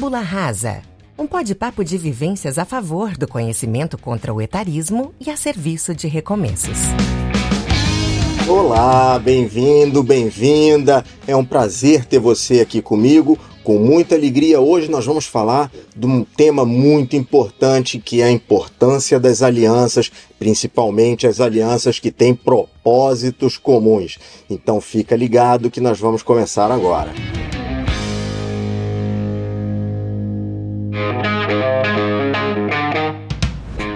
Tábula Rasa, um bate-papo de vivências a favor do conhecimento contra o etarismo e a serviço de recomeços. Olá, bem-vindo, bem-vinda. É um prazer ter você aqui comigo. Com muita alegria, hoje nós vamos falar de um tema muito importante, que é a importância das alianças, principalmente as alianças que têm propósitos comuns. Então fica ligado que nós vamos começar agora.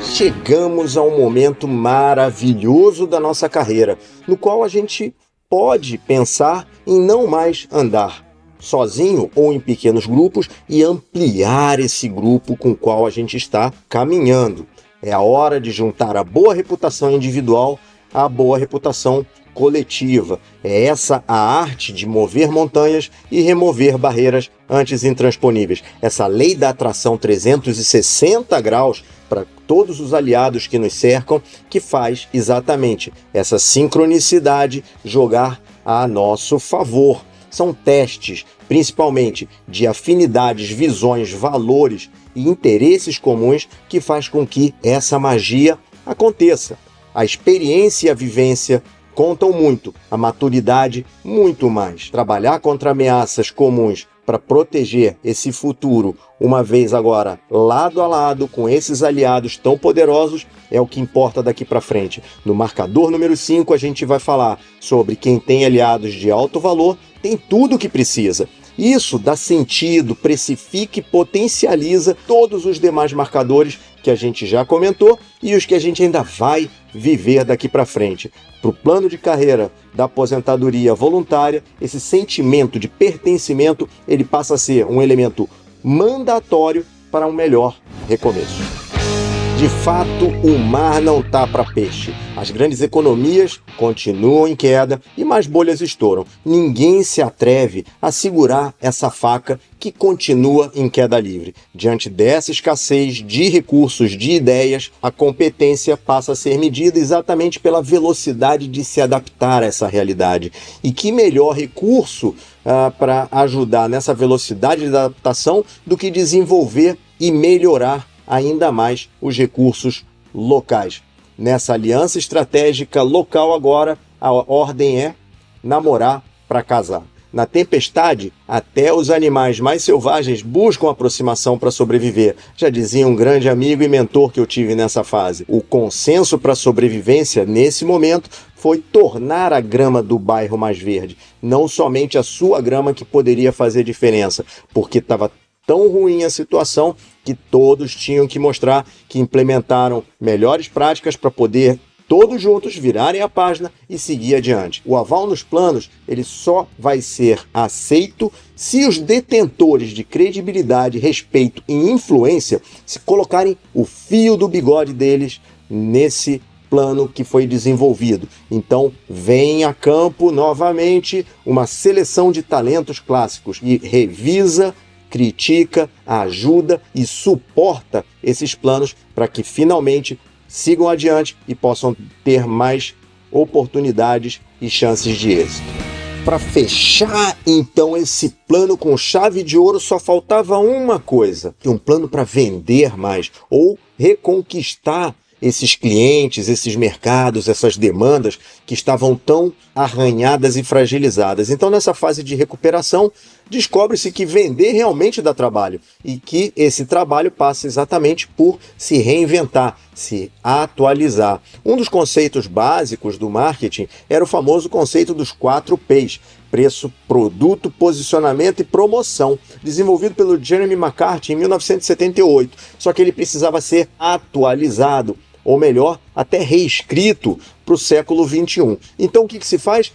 Chegamos a um momento maravilhoso da nossa carreira, no qual a gente pode pensar em não mais andar sozinho ou em pequenos grupos e ampliar esse grupo com o qual a gente está caminhando. É a hora de juntar a boa reputação individual à boa reputação coletiva. É essa a arte de mover montanhas e remover barreiras antes intransponíveis. Essa lei da atração 360 graus para todos os aliados que nos cercam, que faz exatamente essa sincronicidade jogar a nosso favor. São testes, principalmente de afinidades, visões, valores e interesses comuns, que faz com que essa magia aconteça. A experiência e a vivência contam muito, a maturidade muito mais. Trabalhar contra ameaças comuns para proteger esse futuro, uma vez agora lado a lado com esses aliados tão poderosos, é o que importa daqui para frente. No marcador número 5 a gente vai falar sobre quem tem aliados de alto valor, tem tudo o que precisa. Isso dá sentido, precifica e potencializa todos os demais marcadores que a gente já comentou e os que a gente ainda vai viver daqui para frente. Para o plano de carreira da aposentadoria voluntária, esse sentimento de pertencimento, ele passa a ser um elemento mandatório para um melhor recomeço. De fato, o mar não tá para peixe. As grandes economias continuam em queda e mais bolhas estouram. Ninguém se atreve a segurar essa faca que continua em queda livre. Diante dessa escassez de recursos, de ideias, a competência passa a ser medida exatamente pela velocidade de se adaptar a essa realidade. E que melhor recurso para ajudar nessa velocidade de adaptação do que desenvolver e melhorar ainda mais os recursos locais. Nessa aliança estratégica local agora, a ordem é namorar para casar. Na tempestade, até os animais mais selvagens buscam aproximação para sobreviver. Já dizia um grande amigo e mentor que eu tive nessa fase. O consenso para a sobrevivência, nesse momento, foi tornar a grama do bairro mais verde. Não somente a sua grama que poderia fazer diferença, porque estava tão ruim a situação que todos tinham que mostrar que implementaram melhores práticas para poder todos juntos virarem a página e seguir adiante. O aval nos planos, ele só vai ser aceito se os detentores de credibilidade, respeito e influência se colocarem o fio do bigode deles nesse plano que foi desenvolvido. Então, vem a campo novamente uma seleção de talentos clássicos e revisa, critica, ajuda e suporta esses planos para que finalmente sigam adiante e possam ter mais oportunidades e chances de êxito. Para fechar então esse plano com chave de ouro, só faltava uma coisa: um plano para vender mais ou reconquistar esses clientes, esses mercados, essas demandas que estavam tão arranhadas e fragilizadas. Então, nessa fase de recuperação, descobre-se que vender realmente dá trabalho e que esse trabalho passa exatamente por se reinventar, se atualizar. Um dos conceitos básicos do marketing era o famoso conceito dos 4 P's: preço, produto, posicionamento e promoção, desenvolvido pelo Jeremy McCarthy em 1978. Só que ele precisava ser atualizado, ou melhor, até reescrito para o século XXI. Então o que se faz?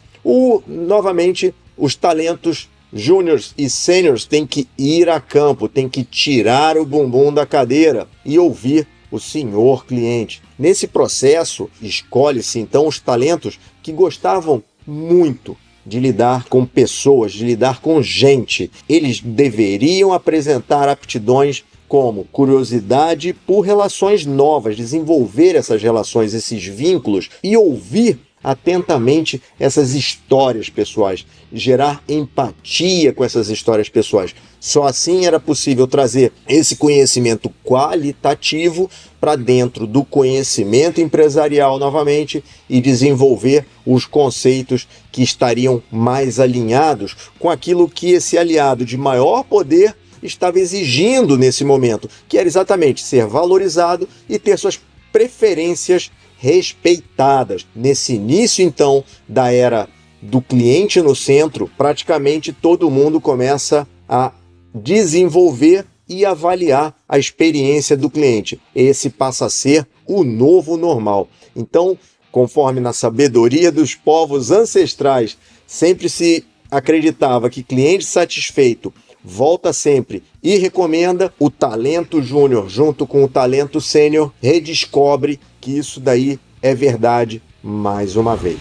Novamente, os talentos júniors e sêniors têm que ir a campo, têm que tirar o bumbum da cadeira e ouvir o senhor cliente. Nesse processo, escolhe-se então os talentos que gostavam muito de lidar com pessoas, de lidar com gente. Eles deveriam apresentar aptidões como curiosidade por relações novas, desenvolver essas relações, esses vínculos e ouvir atentamente essas histórias pessoais, gerar empatia com essas histórias pessoais. Só assim era possível trazer esse conhecimento qualitativo para dentro do conhecimento empresarial novamente e desenvolver os conceitos que estariam mais alinhados com aquilo que esse aliado de maior poder estava exigindo nesse momento, que era exatamente ser valorizado e ter suas preferências respeitadas. Nesse início, então, da era do cliente no centro, praticamente todo mundo começa a desenvolver e avaliar a experiência do cliente. Esse passa a ser o novo normal. Então, conforme na sabedoria dos povos ancestrais, sempre se acreditava que cliente satisfeito volta sempre e recomenda, o talento júnior junto com o talento sênior redescobre que isso daí é verdade mais uma vez.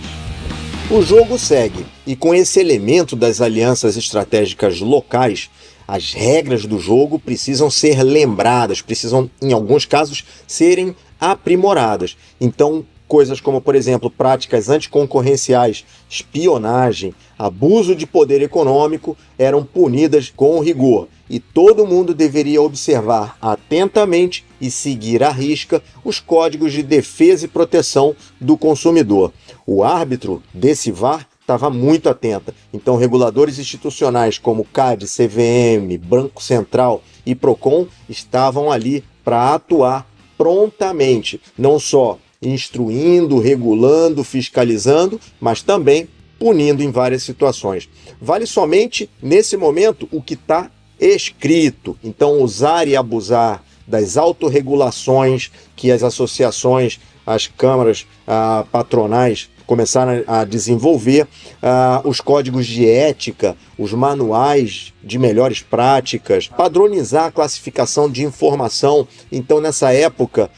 O jogo segue e com esse elemento das alianças estratégicas locais, as regras do jogo precisam ser lembradas, precisam, em alguns casos, serem aprimoradas. Então, coisas como, por exemplo, práticas anticoncorrenciais, espionagem, abuso de poder econômico eram punidas com rigor e todo mundo deveria observar atentamente e seguir à risca os códigos de defesa e proteção do consumidor. O árbitro desse VAR estava muito atenta, então reguladores institucionais como CAD, CVM, Banco Central e Procon estavam ali para atuar prontamente, não só instruindo, regulando, fiscalizando, mas também punindo em várias situações. Vale somente, nesse momento, o que está escrito. Então, usar e abusar das autorregulações que as associações, as câmaras patronais começaram a desenvolver, os códigos de ética, os manuais de melhores práticas, padronizar a classificação de informação. Então, nessa época,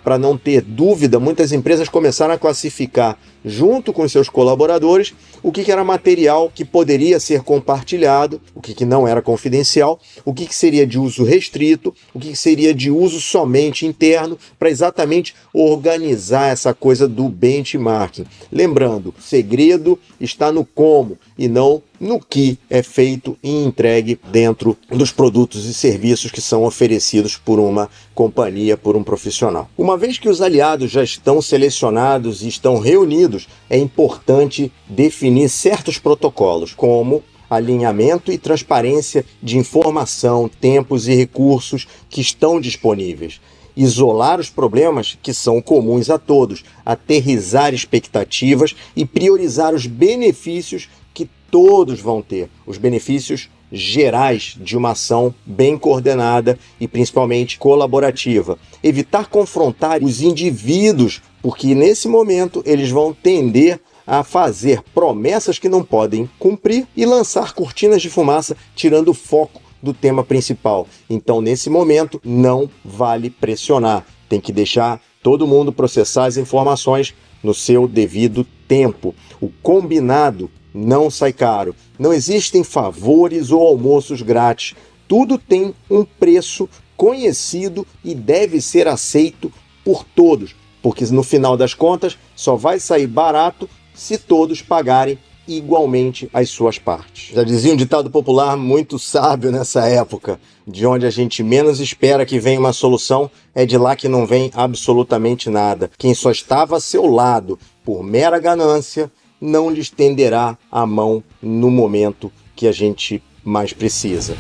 para não ter dúvida, muitas empresas começaram a classificar, junto com seus colaboradores, o que era material que poderia ser compartilhado, o que não era confidencial, o que seria de uso restrito, o que seria de uso somente interno, para exatamente organizar essa coisa do benchmarking. Lembrando, o segredo está no como e não no que é feito e entregue dentro dos produtos e serviços que são oferecidos por uma companhia, por um profissional. Uma vez que os aliados já estão selecionados e estão reunidos, é importante definir certos protocolos, como alinhamento e transparência de informação, tempos e recursos que estão disponíveis. Isolar os problemas que são comuns a todos, aterrissar expectativas e priorizar os benefícios que todos vão ter, os benefícios gerais de uma ação bem coordenada e principalmente colaborativa. Evitar confrontar os indivíduos, porque nesse momento eles vão tender a fazer promessas que não podem cumprir e lançar cortinas de fumaça, tirando o foco do tema principal. Então, nesse momento, não vale pressionar. Tem que deixar todo mundo processar as informações no seu devido tempo. O combinado não sai caro. Não existem favores ou almoços grátis. Tudo tem um preço conhecido e deve ser aceito por todos, porque no final das contas só vai sair barato se todos pagarem igualmente as suas partes. Já dizia um ditado popular muito sábio nessa época: de onde a gente menos espera que venha uma solução, é de lá que não vem absolutamente nada. Quem só estava a seu lado por mera ganância não lhe estenderá a mão no momento que a gente mais precisa.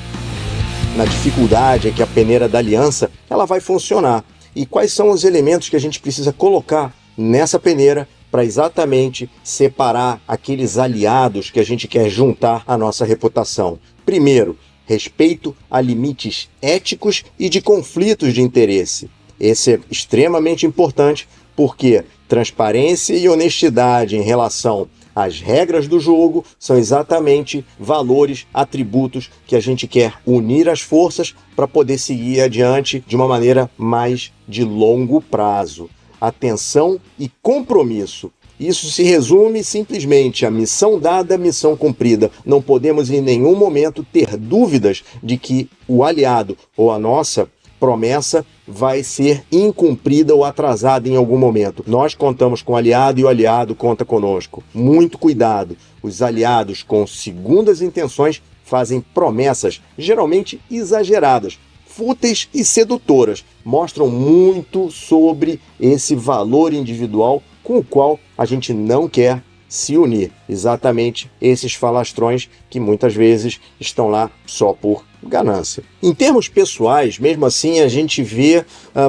Na dificuldade é que a peneira da aliança ela vai funcionar. E quais são os elementos que a gente precisa colocar nessa peneira para exatamente separar aqueles aliados que a gente quer juntar à nossa reputação? Primeiro, respeito a limites éticos e de conflitos de interesse. Esse é extremamente importante porque transparência e honestidade em relação às regras do jogo são exatamente valores, atributos que a gente quer unir as forças para poder seguir adiante de uma maneira mais de longo prazo. Atenção e compromisso. Isso se resume simplesmente a missão dada, missão cumprida. Não podemos em nenhum momento ter dúvidas de que o aliado ou a nossa promessa vai ser incumprida ou atrasada em algum momento. Nós contamos com o aliado e o aliado conta conosco. Muito cuidado. Os aliados com segundas intenções fazem promessas geralmente exageradas, fúteis e sedutoras. Mostram muito sobre esse valor individual com o qual a gente não quer se unir. Exatamente esses falastrões que muitas vezes estão lá só por ganância. Em termos pessoais, mesmo assim, a gente vê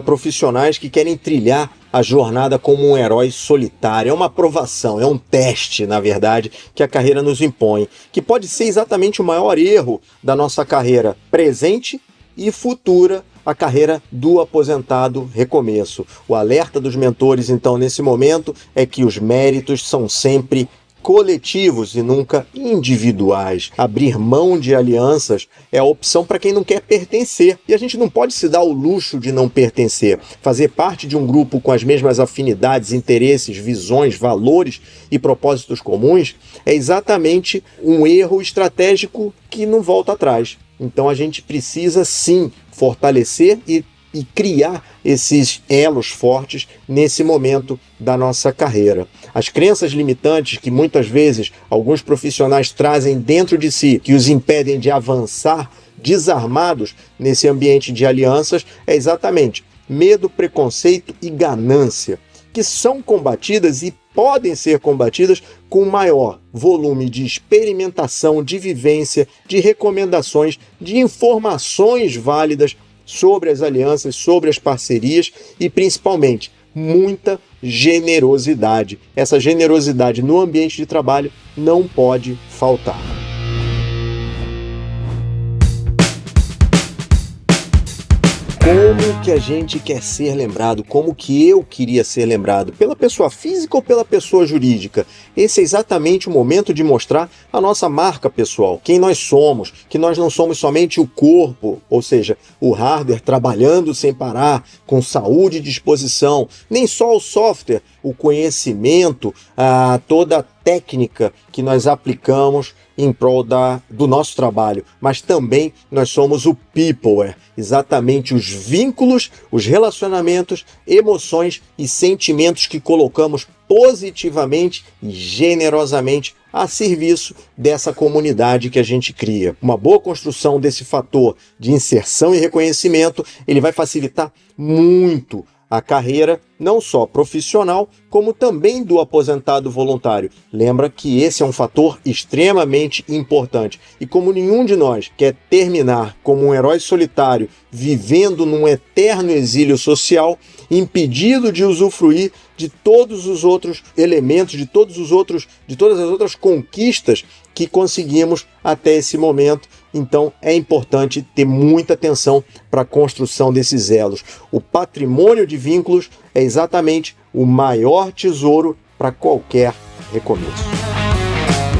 profissionais que querem trilhar a jornada como um herói solitário. É uma aprovação, é um teste, na verdade, que a carreira nos impõe, que pode ser exatamente o maior erro da nossa carreira presente e futura, a carreira do aposentado recomeço. O alerta dos mentores, então, nesse momento, é que os méritos são sempre coletivos e nunca individuais. Abrir mão de alianças é a opção para quem não quer pertencer. E a gente não pode se dar o luxo de não pertencer. Fazer parte de um grupo com as mesmas afinidades, interesses, visões, valores e propósitos comuns é exatamente um erro estratégico que não volta atrás. Então a gente precisa sim fortalecer e criar esses elos fortes nesse momento da nossa carreira. As crenças limitantes que muitas vezes alguns profissionais trazem dentro de si, que os impedem de avançar desarmados nesse ambiente de alianças, é exatamente medo, preconceito e ganância, que são combatidas e podem ser combatidas com maior volume de experimentação, de vivência, de recomendações, de informações válidas sobre as alianças, sobre as parcerias e, principalmente, muita generosidade. Essa generosidade no ambiente de trabalho não pode faltar. Como que a gente quer ser lembrado? Como que eu queria ser lembrado? Pela pessoa física ou pela pessoa jurídica? Esse é exatamente o momento de mostrar a nossa marca pessoal, quem nós somos, que nós não somos somente o corpo, ou seja, o hardware trabalhando sem parar, com saúde e disposição, nem só o software, o conhecimento, toda a técnica que nós aplicamos em prol do nosso trabalho, mas também nós somos o people, exatamente os vínculos, os relacionamentos, emoções e sentimentos que colocamos positivamente e generosamente a serviço dessa comunidade que a gente cria. Uma boa construção desse fator de inserção e reconhecimento, ele vai facilitar muito a carreira, não só profissional, como também do aposentado voluntário. Lembra que esse é um fator extremamente importante. E como nenhum de nós quer terminar como um herói solitário, vivendo num eterno exílio social, impedido de usufruir de todos os outros elementos, de todas as outras conquistas que conseguimos até esse momento. Então é importante ter muita atenção para a construção desses elos. O patrimônio de vínculos é exatamente o maior tesouro para qualquer recomeço.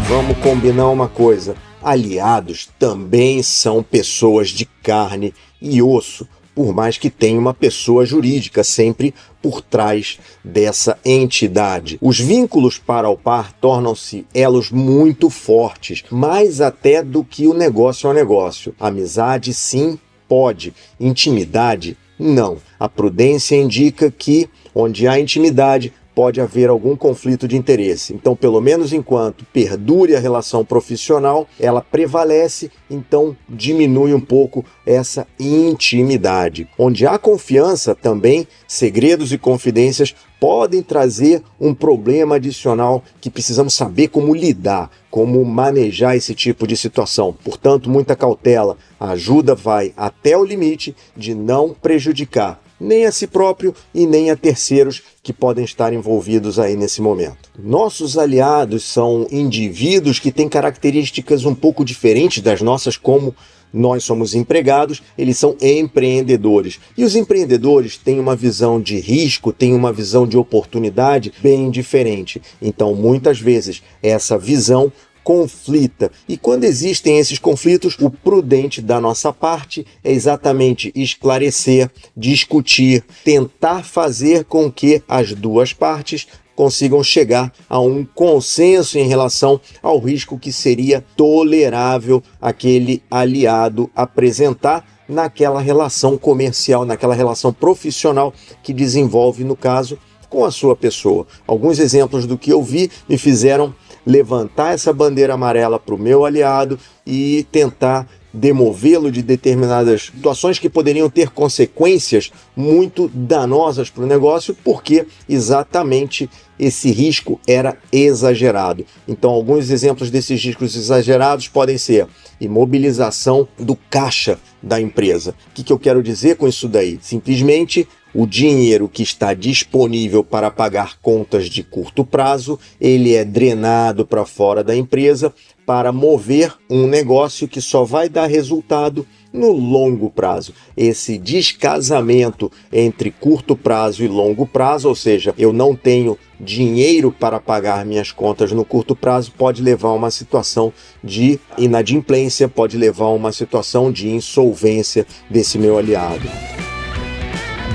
Vamos combinar uma coisa: aliados também são pessoas de carne e osso, por mais que tenha uma pessoa jurídica sempre por trás dessa entidade. Os vínculos par ao par tornam-se elos muito fortes, mais até do que o negócio ao negócio. Amizade, sim, pode. Intimidade, não. A prudência indica que, onde há intimidade, pode haver algum conflito de interesse. Então, pelo menos enquanto perdure a relação profissional, ela prevalece, então diminui um pouco essa intimidade. Onde há confiança, também segredos e confidências podem trazer um problema adicional que precisamos saber como lidar, como manejar esse tipo de situação. Portanto, muita cautela. A ajuda vai até o limite de não prejudicar nem a si próprio e nem a terceiros que podem estar envolvidos aí nesse momento. Nossos aliados são indivíduos que têm características um pouco diferentes das nossas, como nós somos empregados, eles são empreendedores. E os empreendedores têm uma visão de risco, têm uma visão de oportunidade bem diferente. Então, muitas vezes, essa visão conflita. E quando existem esses conflitos, o prudente da nossa parte é exatamente esclarecer, discutir, tentar fazer com que as duas partes consigam chegar a um consenso em relação ao risco que seria tolerável aquele aliado apresentar naquela relação comercial, naquela relação profissional que desenvolve, no caso, com a sua pessoa. Alguns exemplos do que eu vi me fizeram levantar essa bandeira amarela para o meu aliado e tentar demovê-lo de determinadas situações que poderiam ter consequências muito danosas para o negócio, porque exatamente esse risco era exagerado. Então, alguns exemplos desses riscos exagerados podem ser imobilização do caixa da empresa. O que eu quero dizer com isso daí? Simplesmente o dinheiro que está disponível para pagar contas de curto prazo, ele é drenado para fora da empresa para mover um negócio que só vai dar resultado no longo prazo. Esse descasamento entre curto prazo e longo prazo, ou seja, eu não tenho dinheiro para pagar minhas contas no curto prazo, pode levar a uma situação de inadimplência, pode levar a uma situação de insolvência desse meu aliado.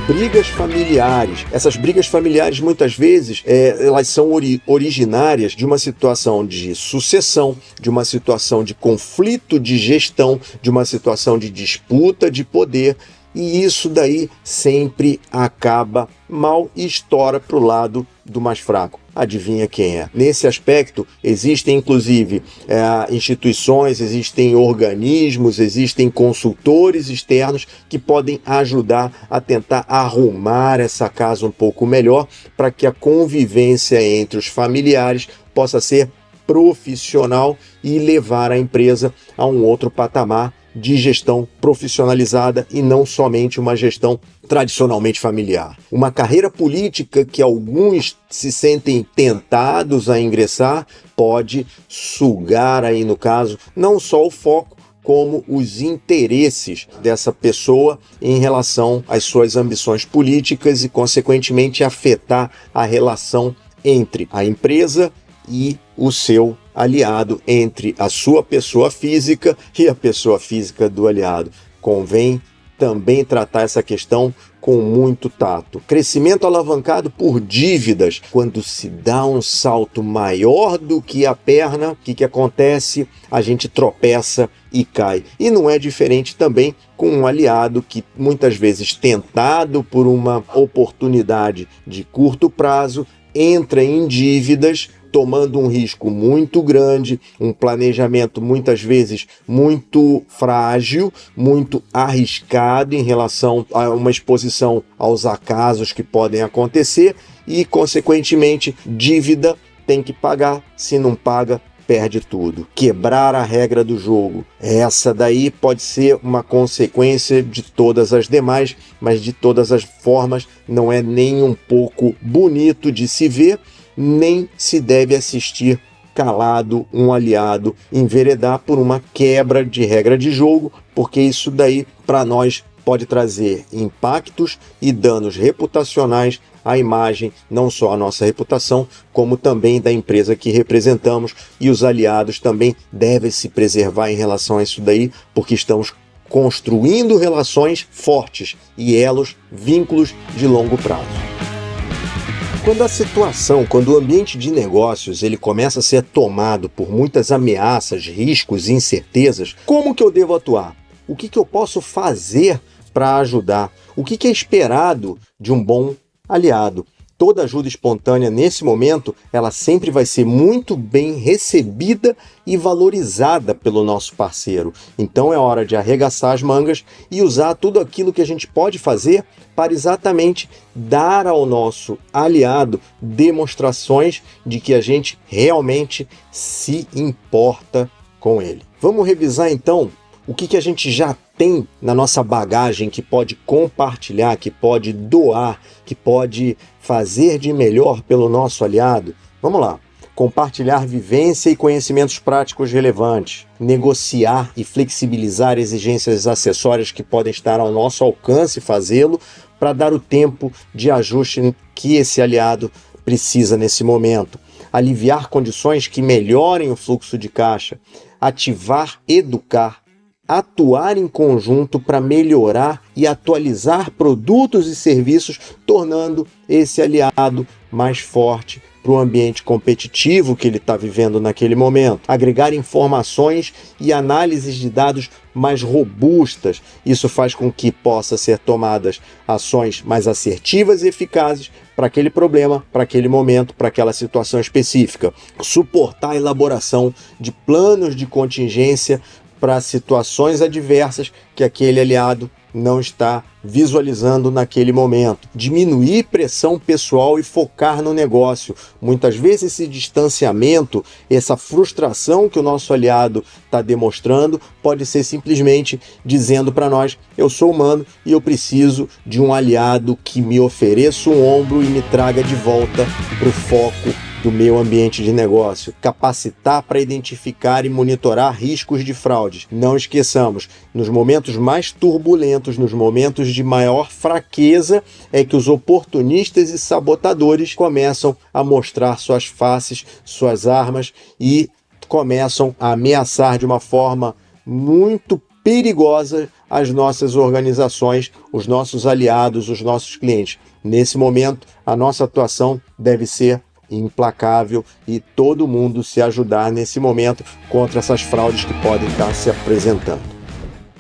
Brigas familiares. Essas brigas familiares, muitas vezes, elas são originárias de uma situação de sucessão, de uma situação de conflito de gestão, de uma situação de disputa de poder, e isso daí sempre acaba mal e estoura para o lado do mais fraco. Adivinha quem é? Nesse aspecto, existem inclusive instituições, existem organismos, existem consultores externos que podem ajudar a tentar arrumar essa casa um pouco melhor para que a convivência entre os familiares possa ser profissional e levar a empresa a um outro patamar de gestão profissionalizada e não somente uma gestão tradicionalmente familiar. Uma carreira política que alguns se sentem tentados a ingressar pode sugar aí, no caso, não só o foco, como os interesses dessa pessoa em relação às suas ambições políticas e, consequentemente, afetar a relação entre a empresa e o seu aliado, entre a sua pessoa física e a pessoa física do aliado. Convém também tratar essa questão com muito tato. Crescimento alavancado por dívidas. Quando se dá um salto maior do que a perna, o que acontece? A gente tropeça e cai. E não é diferente também com um aliado que, muitas vezes, tentado por uma oportunidade de curto prazo, entra em dívidas, tomando um risco muito grande, um planejamento muitas vezes muito frágil, muito arriscado em relação a uma exposição aos acasos que podem acontecer e, consequentemente, dívida tem que pagar, se não paga, perde tudo. Quebrar a regra do jogo. Essa daí pode ser uma consequência de todas as demais, mas de todas as formas não é nem um pouco bonito de se ver, nem se deve assistir calado um aliado enveredar por uma quebra de regra de jogo, porque isso daí, para nós, pode trazer impactos e danos reputacionais à imagem, não só à nossa reputação, como também da empresa que representamos, e os aliados também devem se preservar em relação a isso daí, porque estamos construindo relações fortes e elos, vínculos de longo prazo. Quando o ambiente de negócios ele começa a ser tomado por muitas ameaças, riscos e incertezas, como que eu devo atuar? O que eu posso fazer para ajudar? O que é esperado de um bom aliado? Toda ajuda espontânea nesse momento, ela sempre vai ser muito bem recebida e valorizada pelo nosso parceiro. Então é hora de arregaçar as mangas e usar tudo aquilo que a gente pode fazer para exatamente dar ao nosso aliado demonstrações de que a gente realmente se importa com ele. Vamos revisar então o que a gente já tem na nossa bagagem que pode compartilhar, que pode doar, que pode fazer de melhor pelo nosso aliado. Vamos lá. Compartilhar vivência e conhecimentos práticos relevantes. Negociar e flexibilizar exigências acessórias que podem estar ao nosso alcance fazê-lo para dar o tempo de ajuste que esse aliado precisa nesse momento. Aliviar condições que melhorem o fluxo de caixa. Ativar, educar. Atuar em conjunto para melhorar e atualizar produtos e serviços, tornando esse aliado mais forte, para o ambiente competitivo que ele está vivendo naquele momento, agregar informações e análises de dados mais robustas. Isso faz com que possa ser tomadas ações mais assertivas e eficazes para aquele problema, para aquele momento, para aquela situação específica. Suportar a elaboração de planos de contingência para situações adversas que aquele aliado não está visualizando naquele momento. Diminuir pressão pessoal e focar no negócio. Muitas vezes esse distanciamento, essa frustração que o nosso aliado está demonstrando, pode ser simplesmente dizendo para nós: eu sou humano e eu preciso de um aliado que me ofereça um ombro e me traga de volta para o foco do meu ambiente de negócio. Capacitar para identificar e monitorar riscos de fraudes. Não esqueçamos, nos momentos mais turbulentos, nos momentos de maior fraqueza, é que os oportunistas e sabotadores começam a mostrar suas faces, suas armas e começam a ameaçar de uma forma muito perigosa as nossas organizações, os nossos aliados, os nossos clientes. Nesse momento, a nossa atuação deve ser implacável e todo mundo se ajudar nesse momento contra essas fraudes que podem estar se apresentando.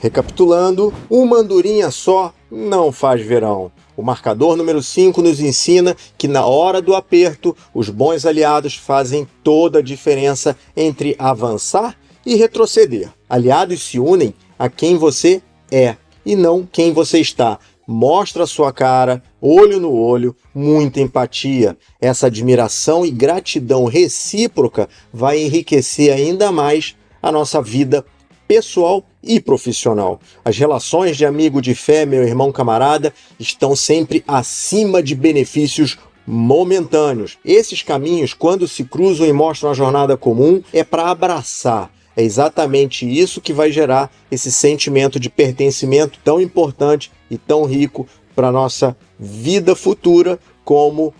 Recapitulando, uma andorinha só não faz verão. O marcador número 5 nos ensina que na hora do aperto, os bons aliados fazem toda a diferença entre avançar e retroceder. Aliados se unem a quem você é e não quem você está. Mostra a sua cara, olho no olho, muita empatia. Essa admiração e gratidão recíproca vai enriquecer ainda mais a nossa vida pessoal e profissional. As relações de amigo de fé, meu irmão camarada, estão sempre acima de benefícios momentâneos. Esses caminhos, quando se cruzam e mostram a jornada comum, é para abraçar. É exatamente isso que vai gerar esse sentimento de pertencimento tão importante e tão rico para a nossa vida futura, como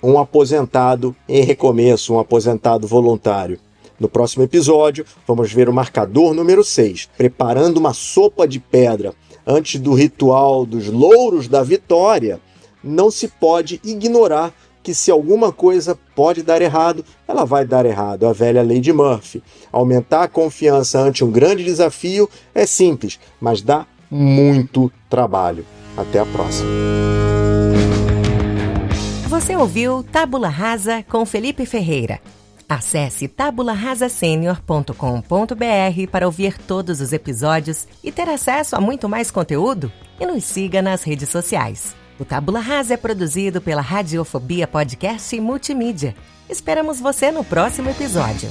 um aposentado em recomeço, um aposentado voluntário. No próximo episódio, vamos ver o marcador número 6, preparando uma sopa de pedra. Antes do ritual dos louros da vitória, não se pode ignorar que se alguma coisa pode dar errado, ela vai dar errado. A velha lei de Murphy. Aumentar a confiança ante um grande desafio é simples, mas dá muito trabalho. Até a próxima. Você ouviu Tábula Rasa com Felipe Ferreira. Acesse tabularasasenior.com.br para ouvir todos os episódios e ter acesso a muito mais conteúdo. E nos siga nas redes sociais. O Tábula Rasa é produzido pela Radiofobia Podcast e Multimídia. Esperamos você no próximo episódio.